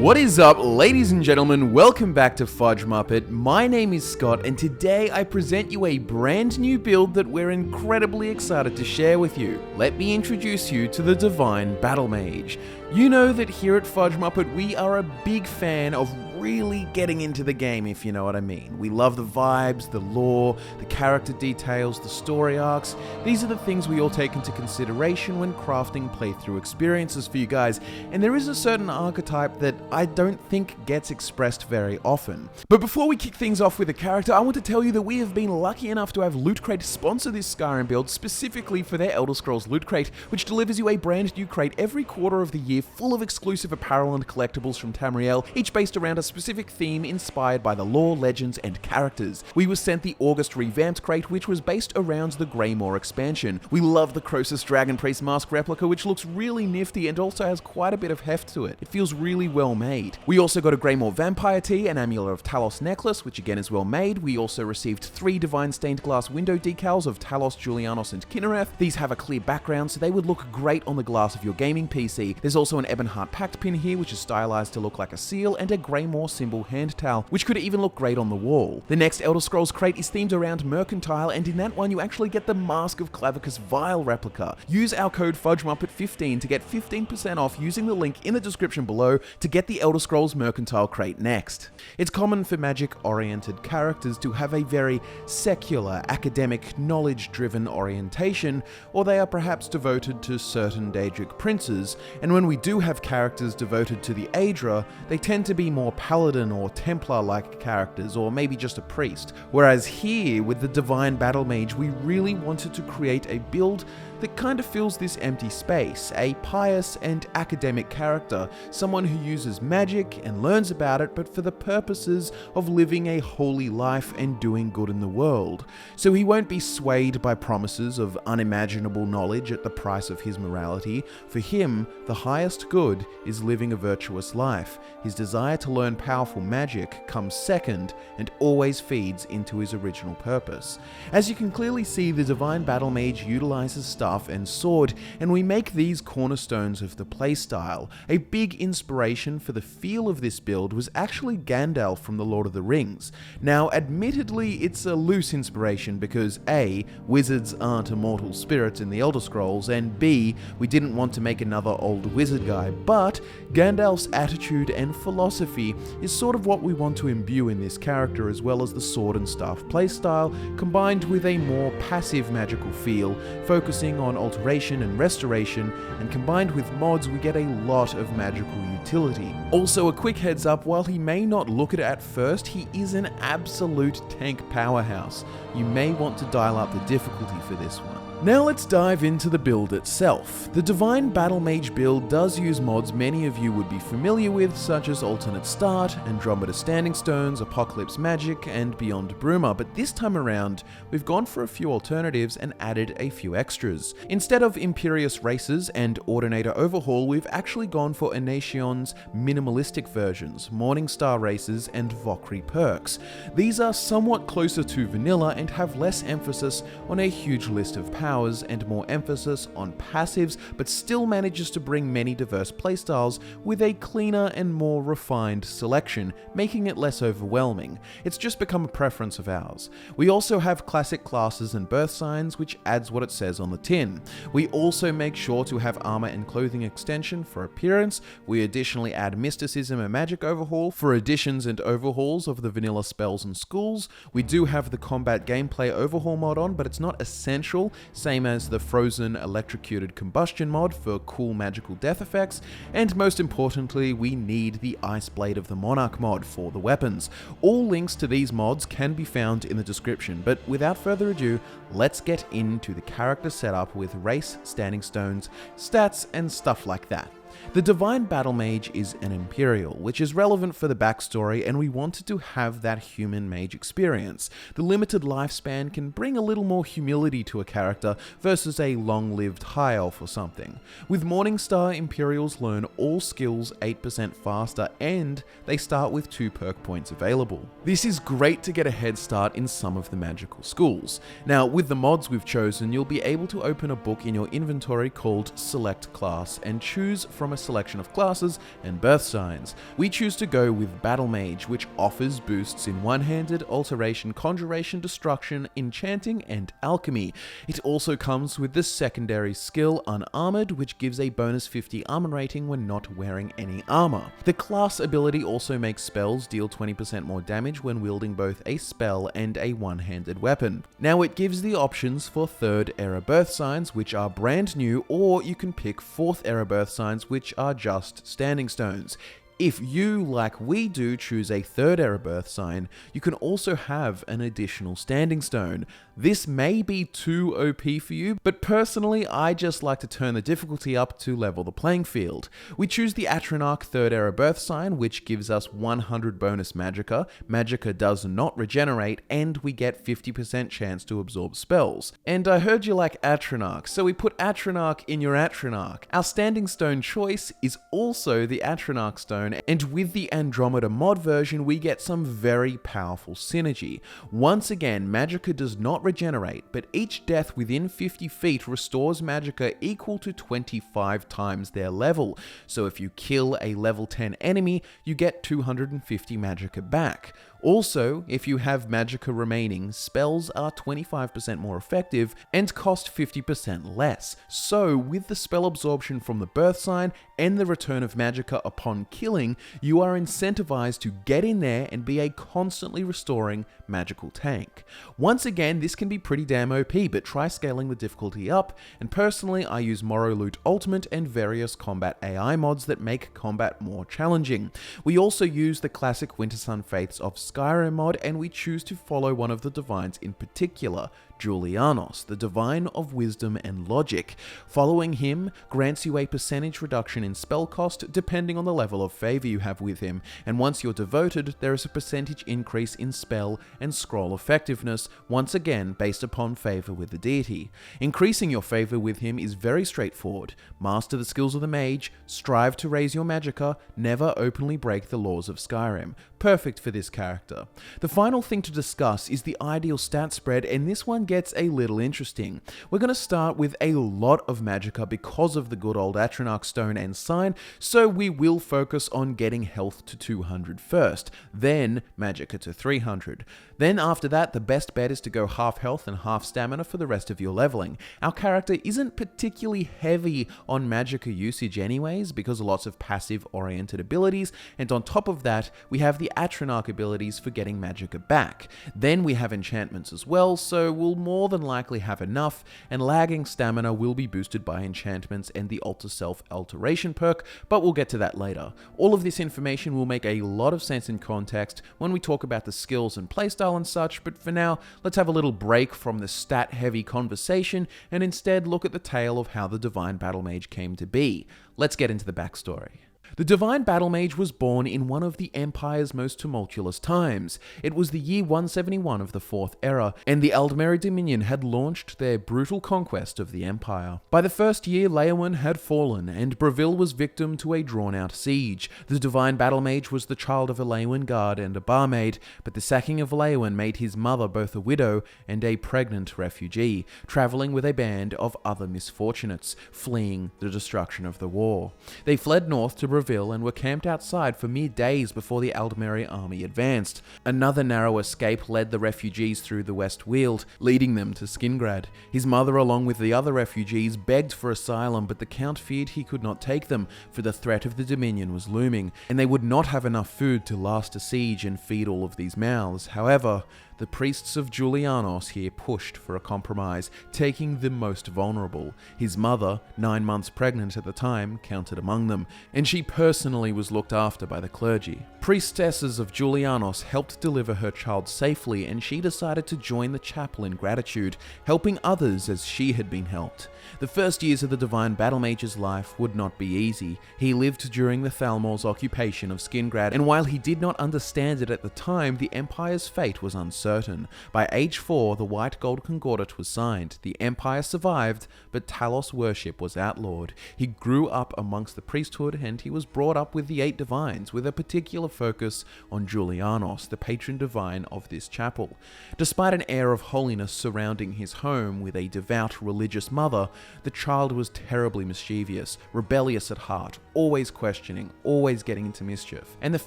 What is up, ladies and gentlemen? Welcome back to FudgeMuppet. My name is Scott, and today I present you a brand new build that we're incredibly excited to share with you. Let me introduce you to the Divine Battlemage. You know that here at FudgeMuppet we are a big fan of really getting into the game, if you know what I mean. We love the vibes, the lore, the character details, the story arcs. These are the things we all take into consideration when crafting playthrough experiences for you guys, and there is a certain archetype that I don't think gets expressed very often. But before we kick things off with a character, I want to tell you that we have been lucky enough to have Loot Crate sponsor this Skyrim build specifically for their Elder Scrolls Loot Crate, which delivers you a brand new crate every quarter of the year full of exclusive apparel and collectibles from Tamriel, each based around a specific theme inspired by the lore, legends, and characters. We were sent the August Revamped crate, which was based around the Greymoor expansion. We love the Croesus Dragon Priest mask replica, which looks really nifty and also has quite a bit of heft to it. It feels really well made. We also got a Greymoor Vampire Tee, an Amulet of Talos necklace, which again is well made. We also received 3 Divine Stained Glass window decals of Talos, Julianos, and Kinnereth. These have a clear background, so they would look great on the glass of your gaming PC. There's also an Ebonheart Pact pin here, which is stylized to look like a seal, and a Greymoor symbol hand towel, which could even look great on the wall. The next Elder Scrolls crate is themed around Mercantile, and in that one you actually get the Mask of Clavicus Vial replica. Use our code FudgeMuppet15 to get 15% off using the link in the description below to get the Elder Scrolls Mercantile crate next. It's common for magic-oriented characters to have a very secular, academic, knowledge-driven orientation, or they are perhaps devoted to certain daedric princes, and when we do have characters devoted to the Aedra, they tend to be more paladin or Templar-like characters, or maybe just a priest. Whereas here, with the Divine Battlemage, we really wanted to create a build that kind of fills this empty space, a pious and academic character, someone who uses magic and learns about it, but for the purposes of living a holy life and doing good in the world. So he won't be swayed by promises of unimaginable knowledge at the price of his morality. For him, the highest good is living a virtuous life. His desire to learn powerful magic comes second and always feeds into his original purpose. As you can clearly see, the Divine Battlemage utilizes staff and sword, and we make these cornerstones of the playstyle. A big inspiration for the feel of this build was actually Gandalf from The Lord of the Rings. Now, admittedly, it's a loose inspiration because A, wizards aren't immortal spirits in the Elder Scrolls, and B, we didn't want to make another old wizard guy, but Gandalf's attitude and philosophy is sort of what we want to imbue in this character, as well as the sword and staff playstyle, combined with a more passive magical feel, focusing on alteration and restoration, and combined with mods we get a lot of magical utility. Also, a quick heads up, while he may not look it at first, he is an absolute tank powerhouse. You may want to dial up the difficulty for this one. Now let's dive into the build itself. The Divine Battlemage build does use mods many of you would be familiar with, such as Alternate Start, Andromeda Standing Stones, Apocalypse Magic, and Beyond Bruma, but this time around, we've gone for a few alternatives and added a few extras. Instead of Imperious Races and Ordinator Overhaul, we've actually gone for Ination's minimalistic versions, Morningstar Races, and Vokri perks. These are somewhat closer to vanilla and have less emphasis on a huge list of powers and more emphasis on passives, but still manages to bring many diverse playstyles with a cleaner and more refined selection, making it less overwhelming. It's just become a preference of ours. We also have classic classes and birth signs, which adds what it says on the tin. We also make sure to have armor and clothing extension for appearance. We additionally add mysticism and magic overhaul for additions and overhauls of the vanilla spells and schools. We do have the combat gameplay overhaul mod on, but it's not essential, same as the frozen electrocuted combustion mod for cool magical death effects, and most importantly, we need the Ice Blade of the Monarch mod for the weapons. All links to these mods can be found in the description, but without further ado, let's get into the character setup with race, standing stones, stats, and stuff like that. The Divine Battlemage is an Imperial, which is relevant for the backstory, and we wanted to have that human mage experience. The limited lifespan can bring a little more humility to a character versus a long-lived High Elf or something. With Morningstar, Imperials learn all skills 8% faster, and they start with 2 perk points available. This is great to get a head start in some of the magical schools. Now, with the mods we've chosen, you'll be able to open a book in your inventory called Select Class and choose from a selection of classes and birth signs. We choose to go with Battlemage, which offers boosts in one-handed, alteration, conjuration, destruction, enchanting, and alchemy. It also comes with the secondary skill Unarmored, which gives a bonus 50 armor rating when not wearing any armor. The class ability also makes spells deal 20% more damage when wielding both a spell and a one-handed weapon. Now it gives the options for 3rd era birth signs, which are brand new, or you can pick 4th era birth signs, which are just standing stones. If you, like we do, choose a 3rd era birth sign, you can also have an additional standing stone. This may be too OP for you, but personally I just like to turn the difficulty up to level the playing field. We choose the Atronach 3rd era birth sign, which gives us 100 bonus magicka. Magicka does not regenerate, and we get 50% chance to absorb spells. And I heard you like Atronach, so we put Atronach in your Atronach. Our standing stone choice is also the Atronach stone, and with the Andromeda mod version we get some very powerful synergy. Once again, magicka does not regenerate, but each death within 50 feet restores magicka equal to 25 times their level. So if you kill a level 10 enemy, you get 250 magicka back. Also, if you have magicka remaining, spells are 25% more effective and cost 50% less. So, with the spell absorption from the birth sign and the return of magicka upon killing, you are incentivized to get in there and be a constantly restoring magical tank. Once again, this can be pretty damn OP, but try scaling the difficulty up, and personally I use Morrowloot Ultimate and various combat AI mods that make combat more challenging. We also use the classic Wintersun Faiths of Skyrim mod, and we choose to follow one of the divines in particular, Julianos, the divine of wisdom and logic. Following him grants you a percentage reduction in spell cost depending on the level of favor you have with him, and once you're devoted, there is a percentage increase in spell and scroll effectiveness, once again based upon favor with the deity. Increasing your favor with him is very straightforward. Master the skills of the mage, strive to raise your magicka, never openly break the laws of Skyrim. Perfect for this character. The final thing to discuss is the ideal stat spread, and this one gets a little interesting. We're going to start with a lot of magicka because of the good old Atronach stone and sign, so we will focus on getting health to 200 first, then magicka to 300. Then after that, the best bet is to go half health and half stamina for the rest of your leveling. Our character isn't particularly heavy on magicka usage anyways, because of lots of passive oriented abilities, and on top of that, we have the Atronach abilities for getting magicka back. Then we have enchantments as well, so we'll more than likely have enough, and lagging stamina will be boosted by enchantments and the Alter Self Alteration perk, but we'll get to that later. All of this information will make a lot of sense in context when we talk about the skills and playstyle and such, but for now, let's have a little break from the stat-heavy conversation and instead look at the tale of how the Divine Battlemage came to be. Let's get into the backstory. The Divine Battlemage was born in one of the Empire's most tumultuous times. It was the year 171 of the 4th era, and the Aldmeri Dominion had launched their brutal conquest of the Empire. By the first year, Leyawen had fallen, and Breville was victim to a drawn-out siege. The Divine Battlemage was the child of a Leyawen guard and a barmaid, but the sacking of Leyawen made his mother both a widow and a pregnant refugee, travelling with a band of other misfortunates, fleeing the destruction of the war. They fled north to Breville and were camped outside for mere days before the Aldmeri army advanced. Another narrow escape led the refugees through the West Weald, leading them to Skingrad. His mother, along with the other refugees, begged for asylum, but the Count feared he could not take them, for the threat of the Dominion was looming, and they would not have enough food to last a siege and feed all of these mouths. However, the priests of Julianos here pushed for a compromise, taking the most vulnerable. His mother, 9 months pregnant at the time, counted among them, and she personally was looked after by the clergy. Priestesses of Julianos helped deliver her child safely, and she decided to join the chapel in gratitude, helping others as she had been helped. The first years of the Divine Battlemage's life would not be easy. He lived during the Thalmor's occupation of Skingrad, and while he did not understand it at the time, the Empire's fate was uncertain. certain. By age 4, the White Gold Concordat was signed. The Empire survived, but Talos worship was outlawed. He grew up amongst the priesthood, and he was brought up with the 8 divines, with a particular focus on Julianos, the patron divine of this chapel. Despite an air of holiness surrounding his home with a devout religious mother, the child was terribly mischievous, rebellious at heart, always questioning, always getting into mischief. And the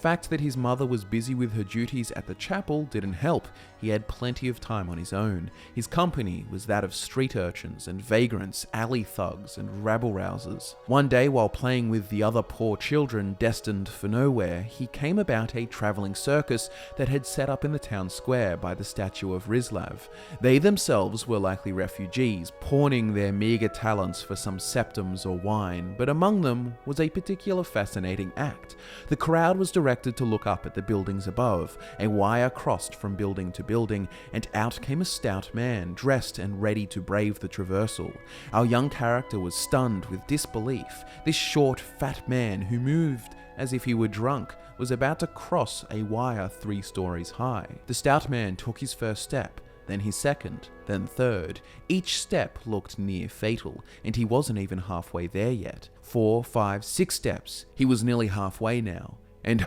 fact that his mother was busy with her duties at the chapel didn't help. He had plenty of time on his own. His company was that of street urchins and vagrants, alley thugs and rabble-rousers. One day, while playing with the other poor children destined for nowhere, he came about a travelling circus that had set up in the town square by the statue of Rizlav. They themselves were likely refugees, pawning their meagre talents for some septums or wine, but among them was a particular fascinating act. The crowd was directed to look up at the buildings above. A wire crossed from building to building, and out came a stout man, dressed and ready to brave the traversal. Our young character was stunned with disbelief. This short, fat man, who moved as if he were drunk, was about to cross a wire 3 stories high. The stout man took his first step, then his second, then third. Each step looked near fatal, and he wasn't even halfway there yet. 4, 5, 6 steps. He was nearly halfway now, and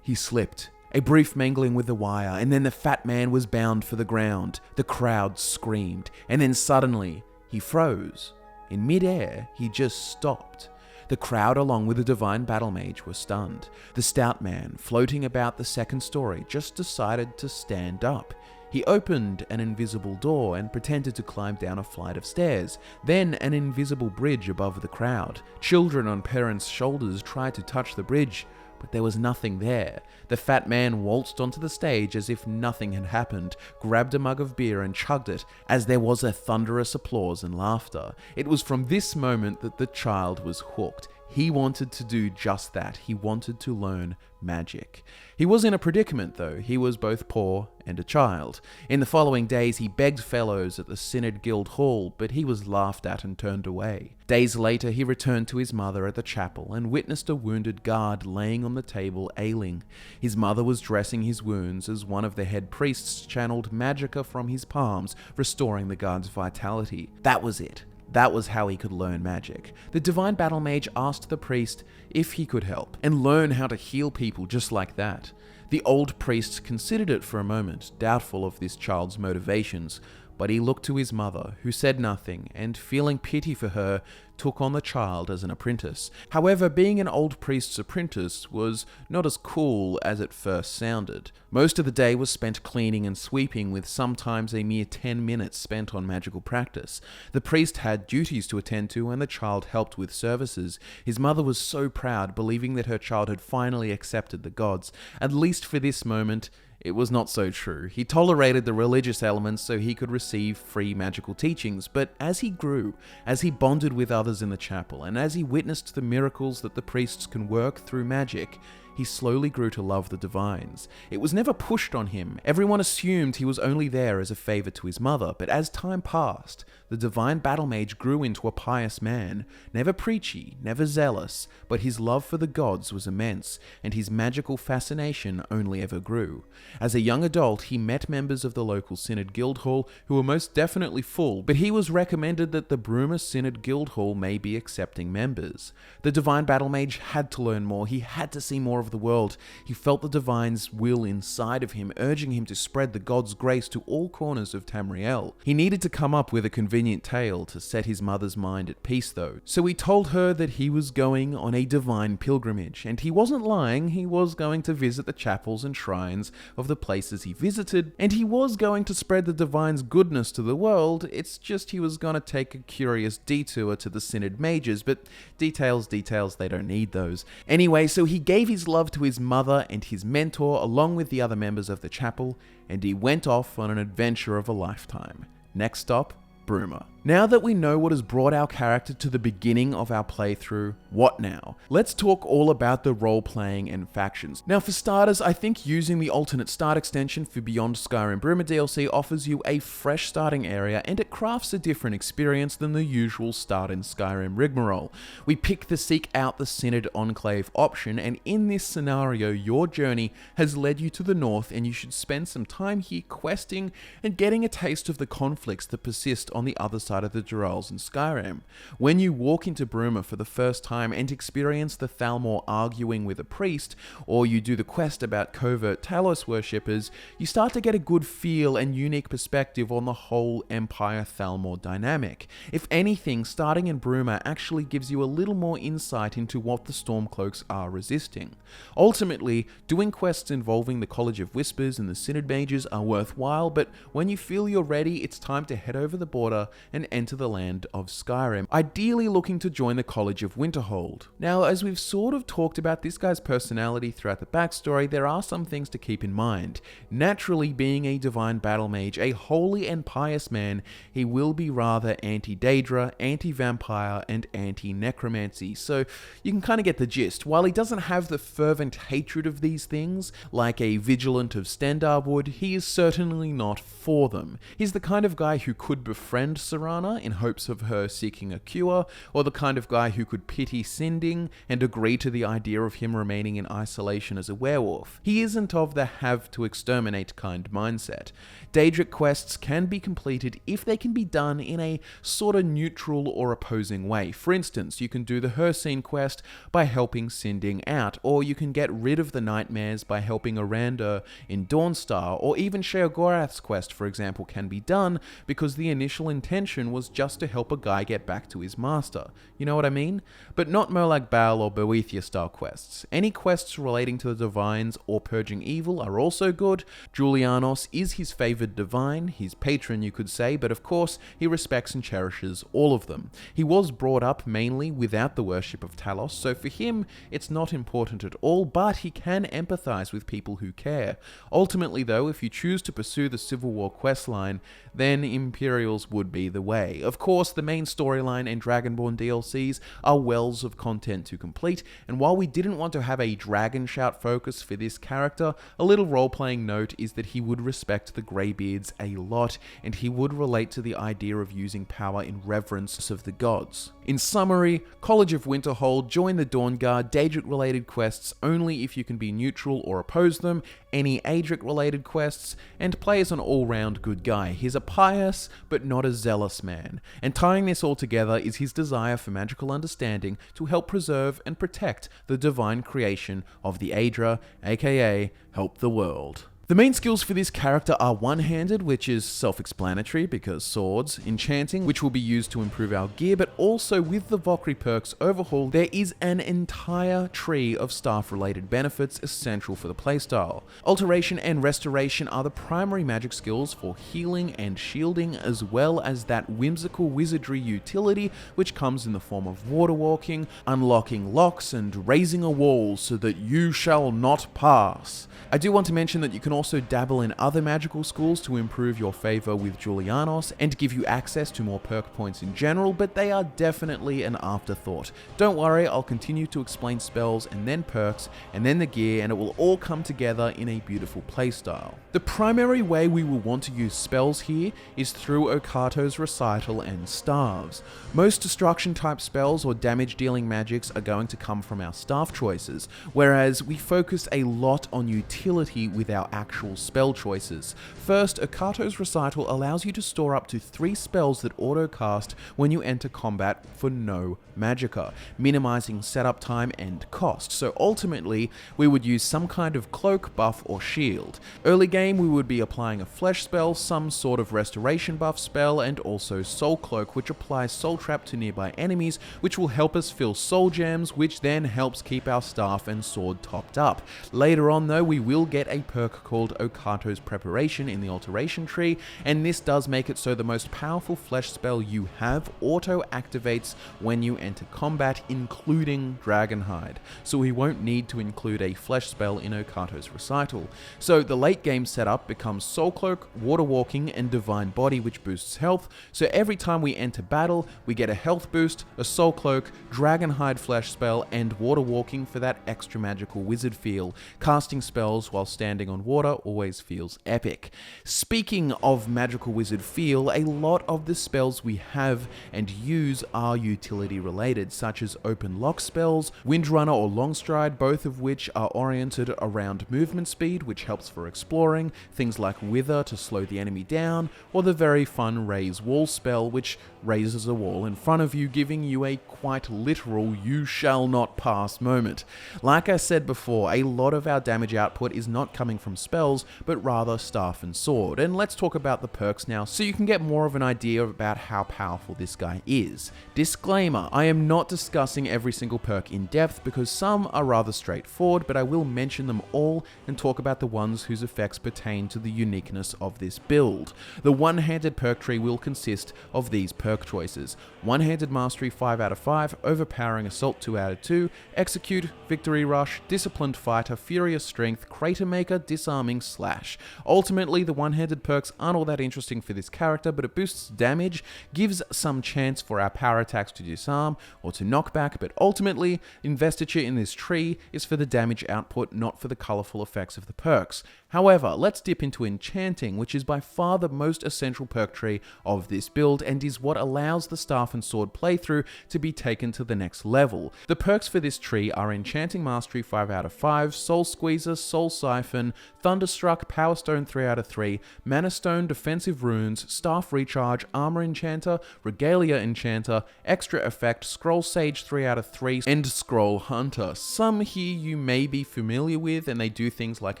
he slipped. A brief mangling with the wire, and then the fat man was bound for the ground. The crowd screamed, and then suddenly, he froze. In mid-air, he just stopped. The crowd, along with the Divine Battlemage, were stunned. The stout man, floating about the 2nd story, just decided to stand up. He opened an invisible door and pretended to climb down a flight of stairs, then an invisible bridge above the crowd. Children on parents' shoulders tried to touch the bridge, but there was nothing there. The fat man waltzed onto the stage as if nothing had happened, grabbed a mug of beer and chugged it, as there was a thunderous applause and laughter. It was from this moment that the child was hooked. He wanted to do just that. He wanted to learn magic. He was in a predicament, though. He was both poor and a child. In the following days, he begged fellows at the Synod Guild Hall, but he was laughed at and turned away. Days later, he returned to his mother at the chapel and witnessed a wounded guard laying on the table ailing. His mother was dressing his wounds as one of the head priests channeled magicka from his palms, restoring the guard's vitality. That was it. That was how he could learn magic. The Divine Battlemage asked the priest if he could help and learn how to heal people just like that. The old priest considered it for a moment, doubtful of this child's motivations, but he looked to his mother, who said nothing, and feeling pity for her, took on the child as an apprentice. However, being an old priest's apprentice was not as cool as it first sounded. Most of the day was spent cleaning and sweeping, with sometimes a mere 10 minutes spent on magical practice. The priest had duties to attend to, and the child helped with services. His mother was so proud, believing that her child had finally accepted the gods. At least for this moment, it was not so true. He tolerated the religious elements so he could receive free magical teachings, but as he grew, as he bonded with others in the chapel, and as he witnessed the miracles that the priests can work through magic, he slowly grew to love the divines. It was never pushed on him. Everyone assumed he was only there as a favor to his mother, but as time passed, the Divine Battlemage grew into a pious man, never preachy, never zealous, but his love for the gods was immense, and his magical fascination only ever grew. As a young adult, he met members of the local Synod Guild Hall who were most definitely full, but he was recommended that the Bruma Synod Guild Hall may be accepting members. The Divine Battlemage had to learn more. He had to see more of the world. He felt the divine's will inside of him, urging him to spread the god's grace to all corners of Tamriel. He needed to come up with a convenient tale to set his mother's mind at peace, though. So he told her that he was going on a divine pilgrimage, and he wasn't lying. He was going to visit the chapels and shrines of the places he visited, and he was going to spread the divine's goodness to the world. It's just he was going to take a curious detour to the Synod mages, but details, they don't need those. Anyway, so he gave his love to his mother and his mentor along with the other members of the chapel, and he went off on an adventure of a lifetime. Next stop, Bruma. Now that we know what has brought our character to the beginning of our playthrough, what now? Let's talk all about the role-playing and factions. Now for starters, I think using the alternate start extension for Beyond Skyrim Bruma DLC offers you a fresh starting area, and it crafts a different experience than the usual start in Skyrim rigmarole. We pick the Seek Out the Synod Enclave option, and in this scenario your journey has led you to the north, and you should spend some time here questing and getting a taste of the conflicts that persist on the other side of the Durals in Skyrim. When you walk into Bruma for the first time and experience the Thalmor arguing with a priest, or you do the quest about covert Talos worshippers, you start to get a good feel and unique perspective on the whole Empire Thalmor dynamic. If anything, starting in Bruma actually gives you a little more insight into what the Stormcloaks are resisting. Ultimately, doing quests involving the College of Whispers and the Synod Mages are worthwhile, but when you feel you're ready, it's time to head over the border and enter the land of Skyrim, ideally looking to join the College of Winterhold. Now, as we've sort of talked about this guy's personality throughout the backstory, there are some things to keep in mind. Naturally, being a Divine Battlemage, a holy and pious man, he will be rather anti-Daedra, anti-vampire, and anti-necromancy, so you can kind of get the gist. While he doesn't have the fervent hatred of these things, like a Vigilant of Stendar would, he is certainly not for them. He's the kind of guy who could befriend Serana in hopes of her seeking a cure, or the kind of guy who could pity Sinding and agree to the idea of him remaining in isolation as a werewolf. He isn't of the have to exterminate kind mindset. Daedric quests can be completed if they can be done in a sort of neutral or opposing way. For instance, you can do the Hircine quest by helping Sinding out, or you can get rid of the nightmares by helping Aranda in Dawnstar, or even Sheogorath's quest, for example, can be done because the initial intention was just to help a guy get back to his master. You know what I mean? But not Molag Bal or Boethia style quests. Any quests relating to the Divines or purging evil are also good. Julianos is his favoured divine, his patron you could say, but of course he respects and cherishes all of them. He was brought up mainly without the worship of Talos, so for him it's not important at all, but he can empathise with people who care. Ultimately though, if you choose to pursue the Civil War questline, then Imperials would be the way. Of course, the main storyline and Dragonborn DLCs are wells of content to complete, and while we didn't want to have a Dragon Shout focus for this character, a little role-playing note is that he would respect the Greybeards a lot, and he would relate to the idea of using power in reverence of the gods. In summary, College of Winterhold, join the Dawnguard, Daedric-related quests only if you can be neutral or oppose them, any Adric-related quests, and play as an all-round good guy. He's a pious, but not a zealous man, and tying this all together is his desire for magical understanding to help preserve and protect the divine creation of the Aedra, aka help the world. The main skills for this character are one-handed, which is self-explanatory because swords, enchanting, which will be used to improve our gear, but also with the Valkyrie perks overhaul, there is an entire tree of staff-related benefits essential for the playstyle. Alteration and restoration are the primary magic skills for healing and shielding, as well as that whimsical wizardry utility which comes in the form of water walking, unlocking locks, and raising a wall so that you shall not pass. I do want to mention that you can also dabble in other magical schools to improve your favor with Julianos and give you access to more perk points in general, but they are definitely an afterthought. Don't worry, I'll continue to explain spells and then perks and then the gear, and it will all come together in a beautiful playstyle. The primary way we will want to use spells here is through Okato's Recital and Staves. Most destruction type spells or damage dealing magics are going to come from our staff choices, whereas we focus a lot on utility with our actual spell choices. First, Okato's Recital allows you to store up to 3 spells that auto-cast when you enter combat for no magicka, minimizing setup time and cost. So ultimately, we would use some kind of cloak, buff, or shield. Early game, we would be applying a flesh spell, some sort of restoration buff spell, and also soul cloak, which applies soul trap to nearby enemies, which will help us fill soul gems, which then helps keep our staff and sword topped up. Later on though, we will get a perk called called Okato's Preparation in the alteration tree, and this does make it so the most powerful flesh spell you have auto-activates when you enter combat, including Dragonhide, so we won't need to include a flesh spell in Okato's recital. So the late game setup becomes Soul Cloak, Water Walking, and Divine Body, which boosts health, so every time we enter battle, we get a health boost, a Soul Cloak, Dragonhide flesh spell, and Water Walking for that extra magical wizard feel. Casting spells while standing on water always feels epic. Speaking of magical wizard feel, a lot of the spells we have and use are utility related, such as open lock spells, Windrunner or Longstride, both of which are oriented around movement speed, which helps for exploring, things like Wither to slow the enemy down, or the very fun Raise Wall spell, which raises a wall in front of you, giving you a quite literal "you shall not pass" moment. Like I said before, a lot of our damage output is not coming from spells, but rather staff and sword. And let's talk about the perks now, so you can get more of an idea about how powerful this guy is. Disclaimer, I am not discussing every single perk in depth because some are rather straightforward, but I will mention them all and talk about the ones whose effects pertain to the uniqueness of this build. The one-handed perk tree will consist of these perk choices: One-handed Mastery 5 out of 5, Overpowering Assault 2 out of 2, Execute, Victory Rush, Disciplined Fighter, Furious Strength, Crater Maker, Disarming, Slash. Ultimately, the one-handed perks aren't all that interesting for this character, but it boosts damage, gives some chance for our power attacks to disarm or to knock back, but ultimately, investiture in this tree is for the damage output, not for the colourful effects of the perks. However, let's dip into Enchanting, which is by far the most essential perk tree of this build and is what allows the Staff and Sword playthrough to be taken to the next level. The perks for this tree are Enchanting Mastery 5 out of 5, Soul Squeezer, Soul Siphon, Thunderstruck, Power Stone 3 out of 3, Mana Stone, Defensive Runes, Staff Recharge, Armor Enchanter, Regalia Enchanter, Extra Effect, Scroll Sage 3 out of 3, and Scroll Hunter. Some here you may be familiar with, and they do things like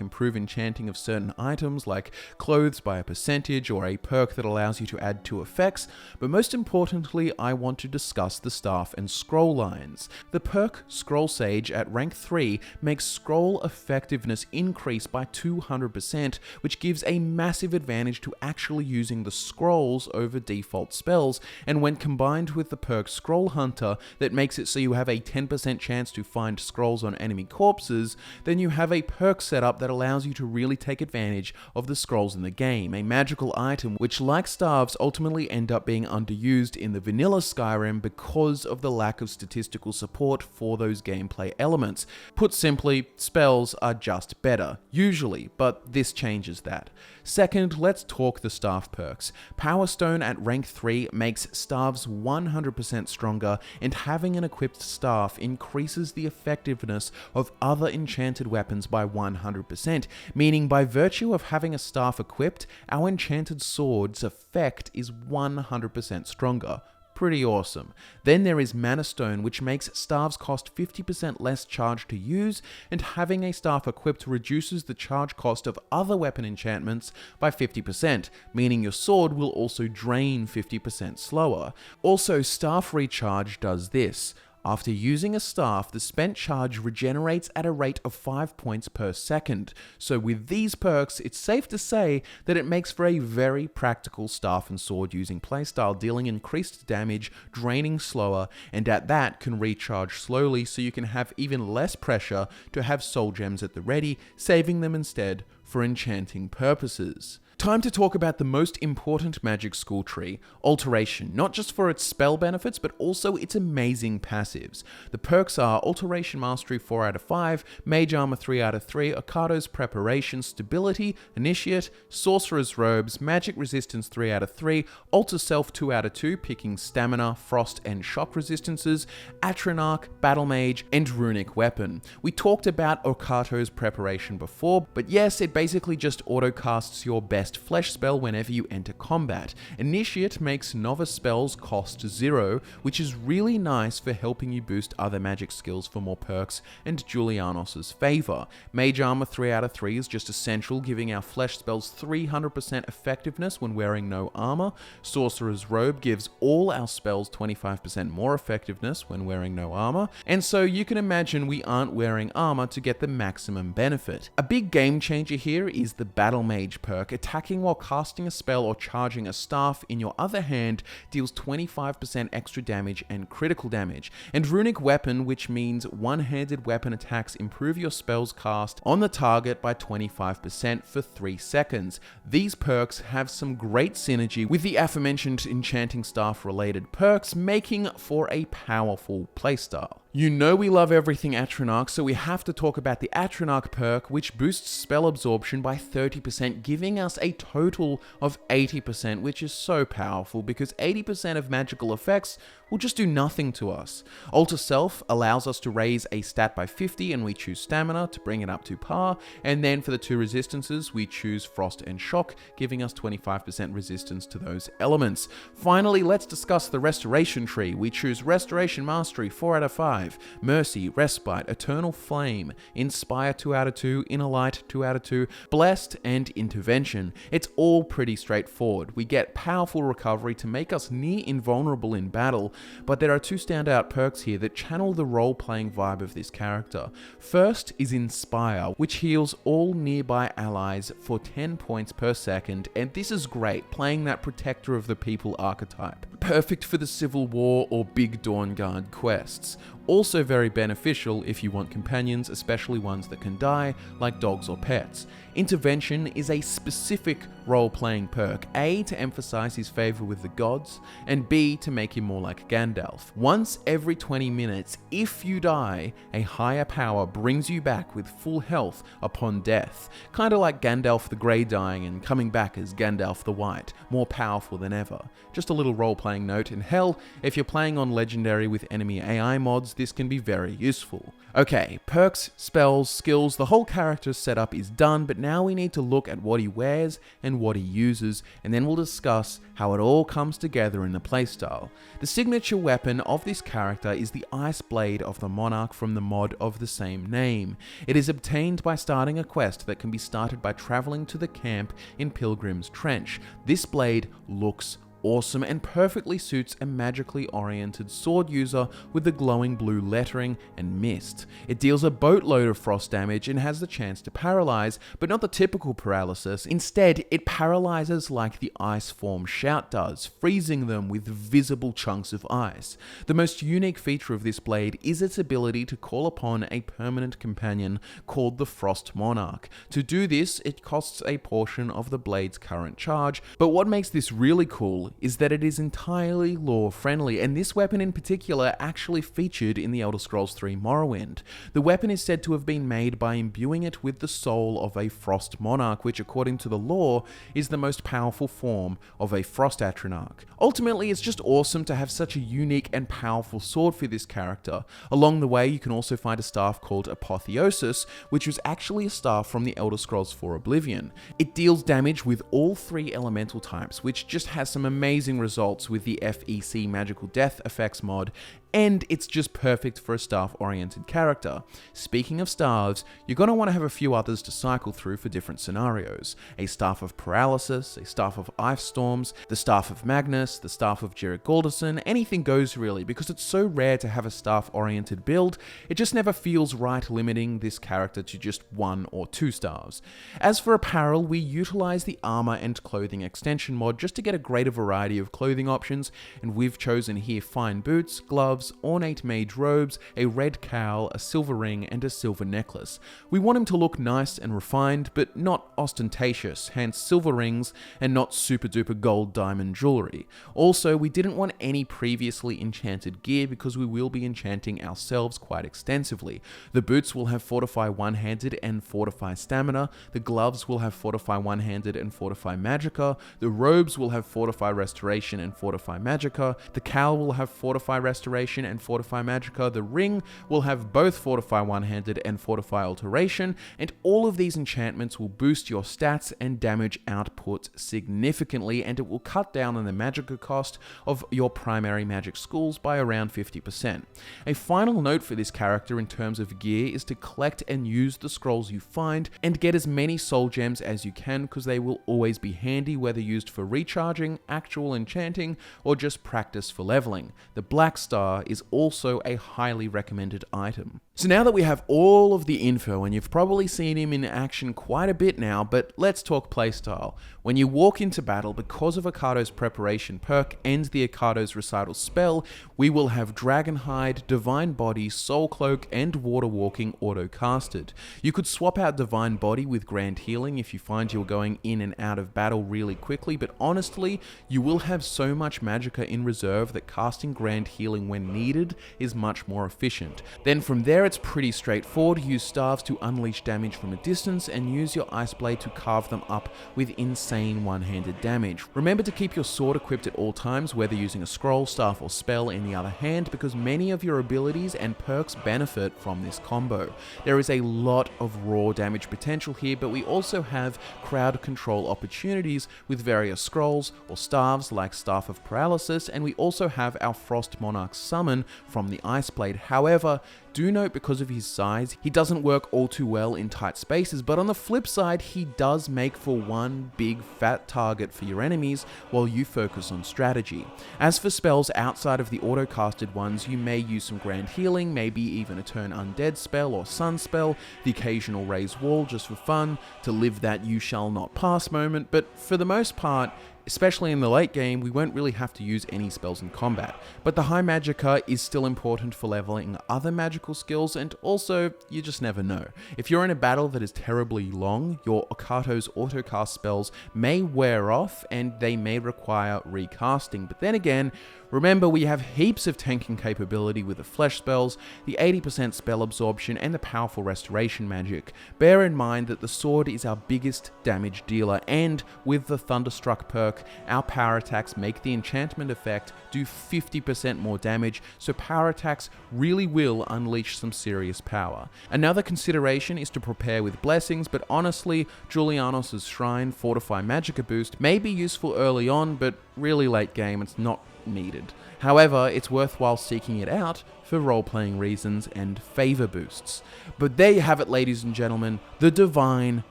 improve enchanting of certain items like clothes by a percentage or a perk that allows you to add 2 effects, but most importantly I want to discuss the staff and scroll lines. The perk Scroll Sage at rank 3 makes scroll effectiveness increase by 200%, which gives a massive advantage to actually using the scrolls over default spells, and when combined with the perk Scroll Hunter that makes it so you have a 10% chance to find scrolls on enemy corpses, then you have a perk setup that allows you to really take advantage of the scrolls in the game, a magical item which, like staves, ultimately end up being underused in the vanilla Skyrim because of the lack of statistical support for those gameplay elements. Put simply, spells are just better, usually, but this changes that. Second, let's talk the staff perks. Power Stone at rank 3 makes staves 100% stronger, and having an equipped staff increases the effectiveness of other enchanted weapons by 100%, meaning by virtue of having a staff equipped, our enchanted sword's effect is 100% stronger. Pretty awesome. Then there is Mana Stone, which makes staves cost 50% less charge to use, and having a staff equipped reduces the charge cost of other weapon enchantments by 50%, meaning your sword will also drain 50% slower. Also, Staff Recharge does this. After using a staff, the spent charge regenerates at a rate of 5 points per second. So with these perks, it's safe to say that it makes for a very practical staff and sword using playstyle, dealing increased damage, draining slower, and at that can recharge slowly so you can have even less pressure to have soul gems at the ready, saving them instead for enchanting purposes. Time to talk about the most important magic school tree, Alteration, not just for its spell benefits, but also its amazing passives. The perks are Alteration Mastery 4 out of 5, Mage Armor 3 out of 3, Okato's Preparation, Stability, Initiate, Sorcerer's Robes, Magic Resistance 3 out of 3, Alter Self 2 out of 2, picking Stamina, Frost, and Shock resistances, Atronach, Battle Mage, and Runic Weapon. We talked about Okato's Preparation before, but yes, it basically just autocasts your best cast Flesh spell whenever you enter combat. Initiate makes novice spells cost 0, which is really nice for helping you boost other magic skills for more perks and Julianos' favor. Mage Armor 3 out of 3 is just essential, giving our Flesh spells 300% effectiveness when wearing no armor. Sorcerer's Robe gives all our spells 25% more effectiveness when wearing no armor, and so you can imagine we aren't wearing armor to get the maximum benefit. A big game changer here is the Battle Mage perk. Attacking while casting a spell or charging a staff in your other hand deals 25% extra damage and critical damage. And Runic Weapon, which means one-handed weapon attacks improve your spells cast on the target by 25% for 3 seconds. These perks have some great synergy with the aforementioned enchanting staff related perks, making for a powerful playstyle. You know we love everything Atronach, so we have to talk about the Atronach perk, which boosts spell absorption by 30%, giving us a total of 80%, which is so powerful because 80% of magical effects will just do nothing to us. Alter Self allows us to raise a stat by 50 and we choose Stamina to bring it up to par, and then for the 2 resistances we choose Frost and Shock, giving us 25% resistance to those elements. Finally, let's discuss the Restoration tree. We choose Restoration Mastery 4 out of 5, Mercy, Respite, Eternal Flame, Inspire 2 out of 2, Inner Light 2 out of 2, Blessed, and Intervention. It's all pretty straightforward. We get powerful recovery to make us near invulnerable in battle, but there are 2 standout perks here that channel the role-playing vibe of this character. First is Inspire, which heals all nearby allies for 10 points per second, and this is great, playing that Protector of the People archetype. Perfect for the Civil War or Big Dawn Guard quests. Also very beneficial if you want companions, especially ones that can die, like dogs or pets. Intervention is a specific role-playing perk, A, to emphasize his favor with the gods, and B, to make him more like Gandalf. Once every 20 minutes, if you die, a higher power brings you back with full health upon death. Kinda like Gandalf the Grey dying and coming back as Gandalf the White, more powerful than ever. Just a little role-playing note, and hell, if you're playing on Legendary with enemy AI mods, this can be very useful. Okay, perks, spells, skills, the whole character setup is done, but now we need to look at what he wears and what he uses, and then we'll discuss how it all comes together in the playstyle. The signature weapon of this character is the Ice Blade of the Monarch from the mod of the same name. It is obtained by starting a quest that can be started by traveling to the camp in Pilgrim's Trench. This blade looks awesome and perfectly suits a magically oriented sword user with the glowing blue lettering and mist. It deals a boatload of frost damage and has the chance to paralyze, but not the typical paralysis. Instead, it paralyzes like the ice form Shout does, freezing them with visible chunks of ice. The most unique feature of this blade is its ability to call upon a permanent companion called the Frost Monarch. To do this, it costs a portion of the blade's current charge, but what makes this really cool is that it is entirely lore friendly, and this weapon in particular actually featured in the Elder Scrolls 3 Morrowind. The weapon is said to have been made by imbuing it with the soul of a Frost Monarch, which according to the lore is the most powerful form of a Frost Atronach. Ultimately, it's just awesome to have such a unique and powerful sword for this character. Along the way, you can also find a staff called Apotheosis, which was actually a staff from the Elder Scrolls 4 Oblivion. It deals damage with all 3 elemental types, which just has some amazing results with the FEC Magical Death Effects mod, and it's just perfect for a staff-oriented character. Speaking of staves, you're going to want to have a few others to cycle through for different scenarios. A Staff of Paralysis, a Staff of Ice Storms, the Staff of Magnus, the Staff of Jarek Galderson, anything goes really, because it's so rare to have a staff-oriented build, it just never feels right limiting this character to just 1 or 2 staves. As for apparel, we utilize the Armor and Clothing Extension mod just to get a greater variety of clothing options, and we've chosen here fine boots, gloves, ornate mage robes, a red cowl, a silver ring, and a silver necklace. We want him to look nice and refined, but not ostentatious, hence silver rings and not super duper gold diamond jewelry. Also, we didn't want any previously enchanted gear because we will be enchanting ourselves quite extensively. The boots will have Fortify One-Handed and Fortify Stamina, the gloves will have Fortify One-Handed and Fortify Magicka, the robes will have Fortify Restoration and Fortify Magicka. The Cowl will have Fortify Restoration and Fortify Magicka. The Ring will have both Fortify One-Handed and Fortify Alteration, and all of these enchantments will boost your stats and damage output significantly, and it will cut down on the Magicka cost of your primary magic schools by around 50%. A final note for this character in terms of gear is to collect and use the scrolls you find, and get as many soul gems as you can, because they will always be handy, whether used for recharging, actual enchanting, or just practice for leveling. The Black Star is also a highly recommended item. So now that we have all of the info, and you've probably seen him in action quite a bit now, but let's talk playstyle. When you walk into battle, because of Akado's Preparation perk and the Akado's Recital spell, we will have Dragonhide, Divine Body, Soul Cloak, and Water Walking auto-casted. You could swap out Divine Body with Grand Healing if you find you're going in and out of battle really quickly, but honestly, you will have so much Magicka in reserve that casting Grand Healing when needed is much more efficient. Then from there, it's pretty straightforward. Use staves to unleash damage from a distance, and use your Ice Blade to carve them up with insane one-handed damage. Remember to keep your sword equipped at all times, whether using a scroll, staff, or spell in the other hand, because many of your abilities and perks benefit from this combo. There is a lot of raw damage potential here, but we also have crowd control opportunities with various scrolls or staves like Staff of Paralysis, and we also have our Frost Monarch summon from the Ice Blade. However, do note, because of his size, he doesn't work all too well in tight spaces, but on the flip side, he does make for one big fat target for your enemies while you focus on strategy. As for spells outside of the auto-casted ones, you may use some Grand Healing, maybe even a Turn Undead spell or Sun spell, the occasional Raise Wall just for fun, to live that you shall not pass moment, but for the most part, especially in the late game, we won't really have to use any spells in combat. But the high Magicka is still important for leveling other magical skills, and also, you just never know. If you're in a battle that is terribly long, your Akado's autocast spells may wear off, and they may require recasting. But then again, remember, we have heaps of tanking capability with the flesh spells, the 80% spell absorption, and the powerful restoration magic. Bear in mind that the sword is our biggest damage dealer, and with the Thunderstruck perk, our power attacks make the enchantment effect do 50% more damage, so power attacks really will unleash some serious power. Another consideration is to prepare with blessings, but honestly, Julianos' Shrine Fortify Magicka boost may be useful early on, but really late game it's not needed. However, it's worthwhile seeking it out for role-playing reasons and favor boosts. But there you have it, ladies and gentlemen, the Divine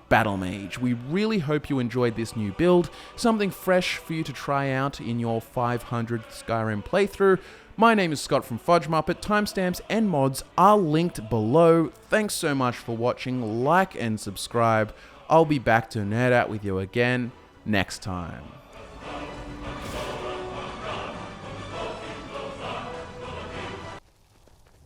Battlemage. We really hope you enjoyed this new build, something fresh for you to try out in your 500th Skyrim playthrough. My name is Scott from FudgeMuppet. Timestamps and mods are linked below. Thanks so much for watching. Like and subscribe. I'll be back to nerd out with you again next time.